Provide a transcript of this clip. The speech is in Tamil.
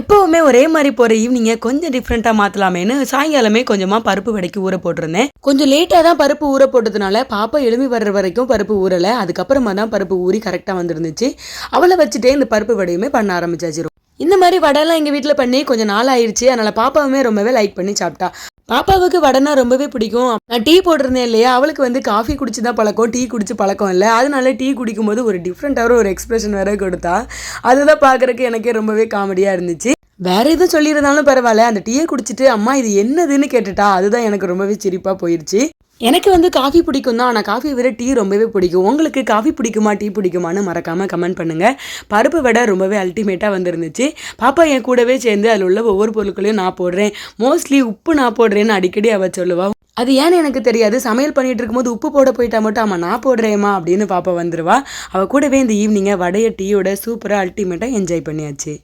எப்போவுமே ஒரே மாதிரி போகிற ஈவினிங்கை கொஞ்சம் டிஃப்ரெண்ட்டாக மாற்றலாமேன்னு சாயங்காலமே கொஞ்சமாக பருப்பு வடைக்கு ஊற போட்டிருந்தேன். கொஞ்சம் லேட்டாக தான் பருப்பு ஊற போட்டதுனால பாப்பா எழும்பி வர்ற வரைக்கும் பருப்பு ஊறலை. அதுக்கப்புறமா தான் பருப்பு ஊறி கரெக்டாக வந்துருந்துச்சு. அவளை வச்சுட்டே இந்த பருப்பு வடையுமே பண்ண ஆரம்பிச்சாச்சு. இந்த மாதிரி வடைலாம் எங்கள் வீட்டில் பண்ணி கொஞ்சம் நாள் ஆயிடுச்சு. அதனால் பாப்பாவுமே ரொம்பவே லைக் பண்ணி சாப்பிட்டா. பாப்பாவுக்கு வடைனா ரொம்பவே பிடிக்கும். நான் டீ போட்டிருந்தேன் இல்லையா, அவளுக்கு வந்து காஃபி குடிச்சு தான் பழக்கம், டீ குடிச்சு பழக்கம் இல்லை. அதனால டீ குடிக்கும்போது ஒரு டிஃப்ரெண்ட்டாக ஒரு எக்ஸ்பிரஷன் வேற கொடுத்தா. அதுதான் பார்க்குறக்கு எனக்கே ரொம்பவே காமெடியாக இருந்துச்சு. வேற எதுவும் சொல்லியிருந்தாலும் பரவாயில்ல, அந்த டீயை குடிச்சிட்டு அம்மா இது என்னதுன்னு கேட்டுட்டா. அதுதான் எனக்கு ரொம்பவே சிரிப்பாக போயிடுச்சு. எனக்கு வந்து காஃபி பிடிக்கும் தான், ஆனால் காஃபி விட டீ ரொம்பவே பிடிக்கும். உங்களுக்கு காஃபி பிடிக்குமா டீ பிடிக்குமான்னு மறக்காமல் கமெண்ட் பண்ணுங்கள். பருப்பு வடை ரொம்பவே அல்டிமேட்டாக வந்துருந்துச்சு. பாப்பா என் கூடவே சேர்ந்து அதில் உள்ள ஒவ்வொரு பொருட்களையும் நான் போடுறேன், மோஸ்ட்லி உப்பு நான் போடுறேன்னு அடிக்கடி அவள் சொல்லுவா. அது ஏன்னு எனக்கு தெரியாது. சமையல் பண்ணிட்டு இருக்கும்போது உப்பு போட போயிட்டா மட்டும் ஆமாம் நான் போடுறேம்மா அப்படின்னு பாப்பா வந்துடுவா. அவள் கூடவே இந்த ஈவினிங்கை வடையை டீயோட சூப்பராக அல்டிமேட்டாக என்ஜாய் பண்ணியாச்சு.